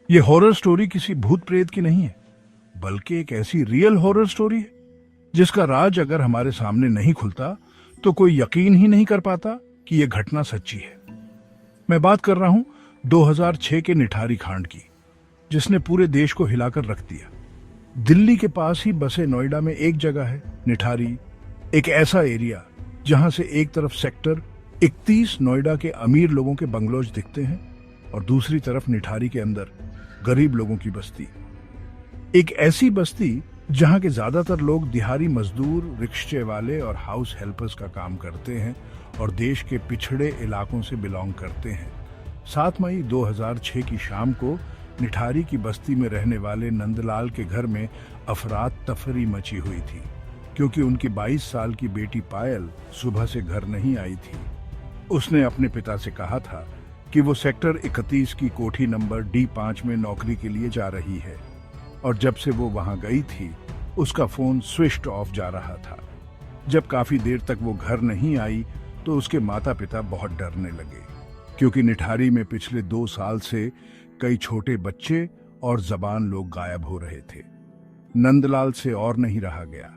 ये horror story किसी भूत प्रेत की नहीं है, बल्कि एक ऐसी रियल हॉरर स्टोरी है जिसका राज अगर हमारे सामने नहीं खुलता तो कोई यकीन ही नहीं कर पाता कि यह घटना सच्ची है। मैं बात कर रहा हूं 2006 के निठारी कांड की, जिसने पूरे देश को हिलाकर रख दिया। दिल्ली के पास ही बसे नोएडा में एक जगह है निठारी, एक ऐसा एरिया जहां से एक तरफ सेक्टर 31 नोएडा के अमीर लोगों के बंगलोज दिखते हैं और दूसरी तरफ निठारी के अंदर गरीब लोगों की बस्ती। एक ऐसी बस्ती जहां के ज्यादातर लोग दिहाड़ी मजदूर, रिक्शे वाले और हाउस हेल्पर्स का काम करते हैं और देश के पिछड़े इलाकों से बिलोंग करते हैं। 7 मई 2006 की शाम को निठारी की बस्ती में रहने वाले नंदलाल के घर में अफरात तफरी मची हुई थी, क्योंकि उनकी 22 साल की बेटी पायल सुबह से घर नहीं आई थी। उसने अपने पिता से कहा था कि वो सेक्टर 31 की कोठी नंबर D5 में नौकरी के लिए जा रही है, और जब से वो वहां गई थी उसका फोन स्विच्ड ऑफ जा रहा था। जब काफी देर तक वो घर नहीं आई तो उसके माता पिता बहुत डरने लगे, क्योंकि निठारी में पिछले 2 साल से कई छोटे बच्चे और जबान लोग गायब हो रहे थे। नंदलाल से और नहीं रहा गया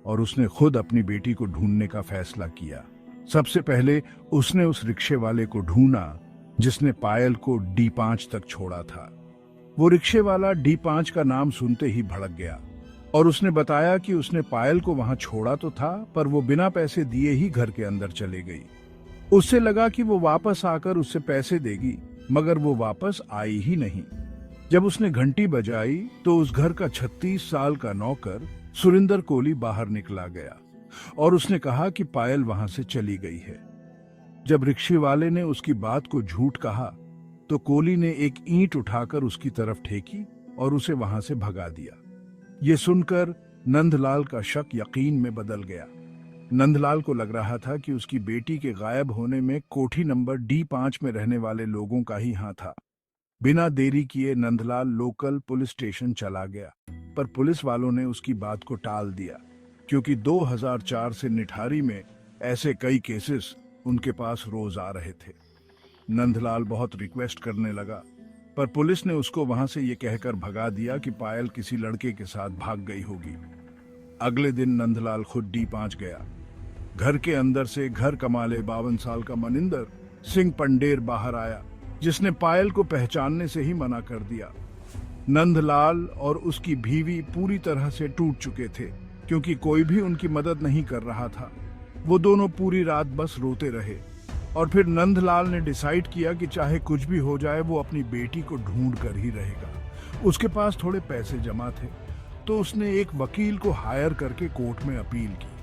और उसने खुद अपनी बेटी को ढूंढने का फैसला किया। सबसे पहले उसने उस रिक्शे वाले को ढूंढा जिसने पायल को D5 तक छोड़ा था। वो रिक्शे वाला D5 का नाम सुनते ही भड़क गया और उसने बताया कि उसने पायल को वहां छोड़ा तो था, पर वो बिना पैसे दिए ही घर के अंदर चले गई। उससे लगा कि वो वापस आकर उससे पैसे देगी, मगर वो वापस आई ही नहीं। जब उसने घंटी बजाई तो उस घर का 36 साल का नौकर सुरिंदर कोली बाहर निकला गया और उसने कहा कि पायल वहां से चली गई है। जब रिक्शे वाले ने उसकी बात को झूठ कहा तो कोली ने एक ईंट उठाकर उसकी तरफ फेंकी और उसे वहां से भगा दिया। ये सुनकर नंदलाल का शक यकीन में बदल गया। नंदलाल को लग रहा था कि उसकी बेटी के गायब होने में कोठी नंबर D5 में रहने वाले लोगों का ही हाथ था। बिना देरी किए नंदलाल लोकल पुलिस स्टेशन चला गया, पर पुलिस वालों ने उसकी बात को टाल दिया, क्योंकि 2004 से निठारी में ऐसे कई केसेस उनके पास रोज आ रहे थे। नंदलाल बहुत रिक्वेस्ट करने लगा, पर पुलिस ने उसको वहां से ये कहकर भगा दिया कि पायल किसी लड़के के साथ भाग गई होगी। अगले दिन नंदलाल खुद D5 गया। घर के अंदर से घर कमाले 52 साल का मनिंदर सिंह पंडेर बाहर आया, जिसने पायल को पहचानने से ही मना कर दिया। नंदलाल और उसकी बीवी पूरी तरह से टूट चुके थे, क्योंकि कोई भी उनकी मदद नहीं कर रहा था। वो दोनों पूरी रात बस रोते रहे और फिर नंदलाल ने डिसाइड किया कि चाहे कुछ भी हो जाए वो अपनी बेटी को ढूंढ कर ही रहेगा। उसके पास थोड़े पैसे जमा थे, तो उसने एक वकील को हायर करके कोर्ट में अपील की।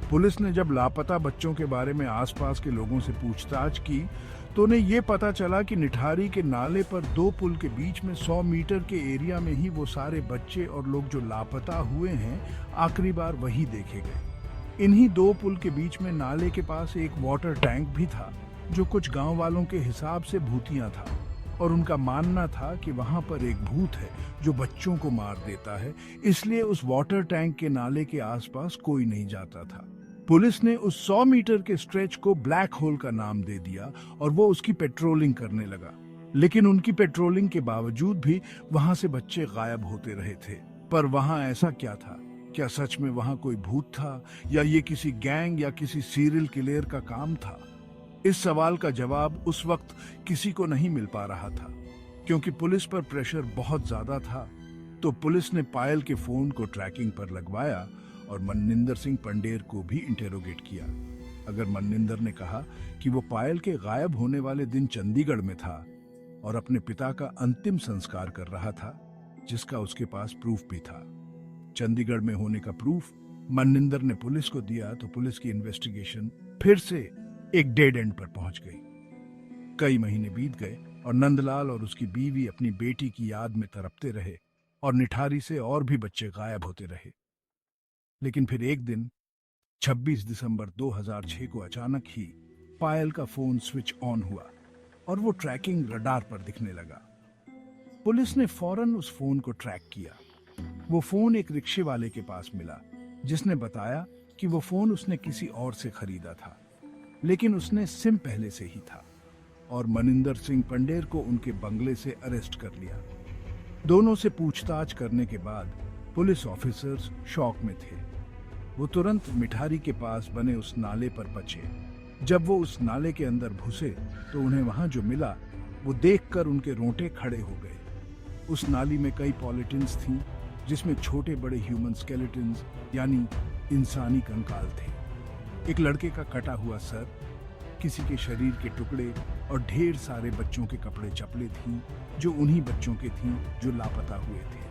पुलिस ने जब लापता बच्चों के बारे में आसपास के लोगों से पूछताछ की तो उन्हें ये पता चला कि निठारी के नाले पर 2 पुल के बीच में 100 मीटर के एरिया में ही वो सारे बच्चे और लोग जो लापता हुए हैं आखिरी बार वही देखे गए। इन्हीं 2 पुल के बीच में नाले के पास एक वाटर टैंक भी था, जो कुछ गांव वालों के हिसाब से भूतिया था, और उनका मानना था कि वहां पर एक भूत है जो बच्चों को मार देता है, इसलिए उस वाटर टैंक के नाले के आसपास कोई नहीं जाता था। पुलिस ने उस 100 मीटर के स्ट्रेच को ब्लैक होल का नाम दे दिया और वो उसकी पेट्रोलिंग करने लगा। लेकिन उनकी पेट्रोलिंग के बावजूद भी वहां से बच्चे गायब होते रहे थे। पर वहां ऐसा क्या था? क्या सच में वहां कोई भूत था, या ये किसी गैंग या किसी सीरियल किलर का काम था? इस सवाल का जवाब उस वक्त किसी को नहीं मिल पा रहा था, क्योंकि पुलिस पर प्रेशर बहुत ज्यादा था। तो पुलिस ने पायल के फोन को ट्रैकिंग पर लगवाया और मनिंदर सिंह पंडेर को भी इंटेरोगेट किया। अगर मनिंदर ने कहा कि वो पायल के गायब होने वाले दिन चंडीगढ़ में था और अपने पिता का अंतिम संस्कार कर रहा था, जिसका उसके पास प्रूफ भी था। चंडीगढ़ में होने का प्रूफ मनिंदर ने पुलिस को दिया तो पुलिस की इन्वेस्टिगेशन फिर से एक डेड एंड पर पहुंच गई। कई महीने बीत गए और नंदलाल और उसकी बीवी अपनी बेटी की याद में तड़पते रहे और निठारी से और भी बच्चे गायब होते रहे। लेकिन फिर एक दिन 26 दिसंबर 2006 को अचानक ही पायल का फोन स्विच ऑन हुआ और वो ट्रैकिंग रडार पर दिखने लगा। पुलिस ने फौरन उस फोन को ट्रैक किया। वो फोन एक रिक्शे वाले के पास मिला, जिसने बताया कि वो फोन उसने किसी और से खरीदा था, लेकिन उसने सिम पहले से ही था, और मनिंदर सिंह पंडेर को उनके बंगले से अरेस्ट कर लिया। दोनों से पूछताछ करने के बाद पुलिस ऑफिसर्स शॉक में थे। वो तुरंत मिठारी के पास बने उस नाले पर पहुंचे। जब वो उस नाले के अंदर घुसे तो उन्हें वहां जो मिला वो देखकर उनके रोंटे खड़े हो गए। उस नाली में कई पॉलिटिन्स थीं, जिसमें छोटे बड़े ह्यूमन स्केलेटन्स यानी इंसानी कंकाल थे। एक लड़के का कटा हुआ सर, किसी के शरीर के टुकड़े और ढेर सारे बच्चों के कपड़े चपले थीं, जो उन्हीं बच्चों के थीं जो लापता हुए थे।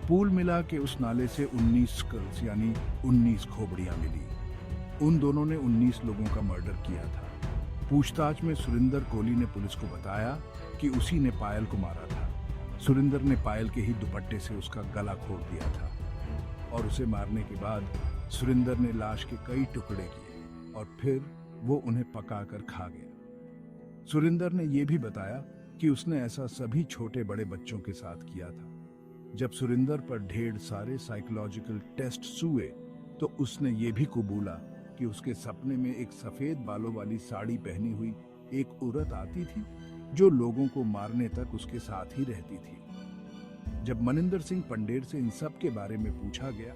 पूल मिला के उस नाले से 19 स्कल्स यानी 19 खोपड़ियां मिली। उन दोनों ने 19 लोगों का मर्डर किया था। पूछताछ में सुरिंदर कोहली ने पुलिस को बताया कि उसी ने पायल को मारा था। सुरिंदर ने पायल के ही दुपट्टे से उसका गला घोट दिया था और उसे मारने के बाद सुरिंदर ने लाश के कई टुकड़े किए और फिर वो उन्हें पकाकर खा गया। सुरिंदर ने यह भी बताया कि उसने ऐसा सभी छोटे बड़े बच्चों के साथ किया था। जब सुरिंदर पर ढेर सारे साइकोलॉजिकल टेस्ट हुए तो उसने ये भी कबूला कि उसके सपने में एक सफेद बालों वाली साड़ी पहनी हुई एक औरत आती थी, जो लोगों को मारने तक उसके साथ ही रहती थी। जब मनिंदर सिंह पंडेर से इन सब के बारे में पूछा गया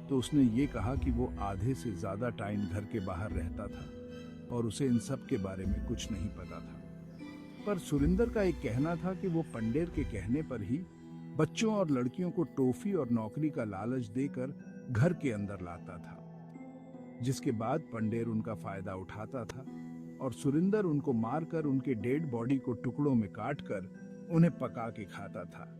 तो उसने ये कहा कि वो आधे से ज्यादा टाइम घर के बाहर रहता था और उसे इन सब के बारे में कुछ नहीं पता था। पर सुरिंदर का एक कहना था कि वो पंडेर के कहने पर ही बच्चों और लड़कियों को टॉफी और नौकरी का लालच देकर घर के अंदर लाता था, जिसके बाद पंडेर उनका फायदा उठाता था और सुरिंदर उनको मारकर उनके डेड बॉडी को टुकड़ों में काटकर उन्हें पका के खाता था।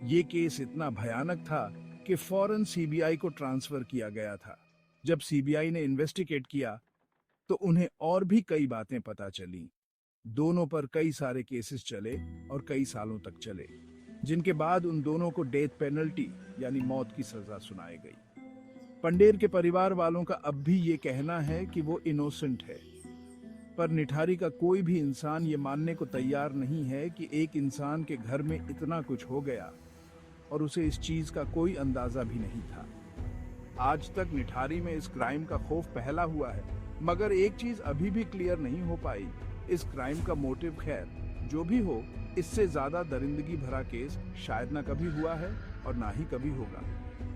ये केस इतना भयानक था कि फौरन सीबीआई को ट्रांसफर किया गया था। जब सीबीआई ने इन्वेस्टिगेट किया तो उन्हें और भी कई बातें पता चली। दोनों पर कई सारे केसेस चले और कई सालों तक चले, जिनके बाद उन दोनों को डेथ पेनल्टी यानी मौत की सजा सुनाई गई। पंडेर के परिवार वालों का अब भी ये कहना है कि वो इनोसेंट है, पर निठारी का कोई भी इंसान ये मानने को तैयार नहीं है कि एक इंसान के घर में इतना कुछ हो गया और उसे इस चीज का कोई अंदाजा भी नहीं था। आज तक निठारी में इस क्राइम का खौफ पहला हुआ है, मगर एक चीज अभी भी क्लियर नहीं हो पाई, इस क्राइम का मोटिव। खैर जो भी हो, इससे ज्यादा दरिंदगी भरा केस शायद ना कभी हुआ है और ना ही कभी होगा।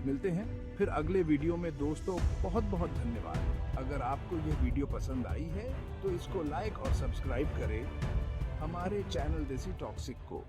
मिलते हैं फिर अगले वीडियो में दोस्तों। बहुत बहुत धन्यवाद। अगर आपको यह वीडियो पसंद आई है तो इसको लाइक और सब्सक्राइब करें हमारे चैनल देसी टॉक्सिक को।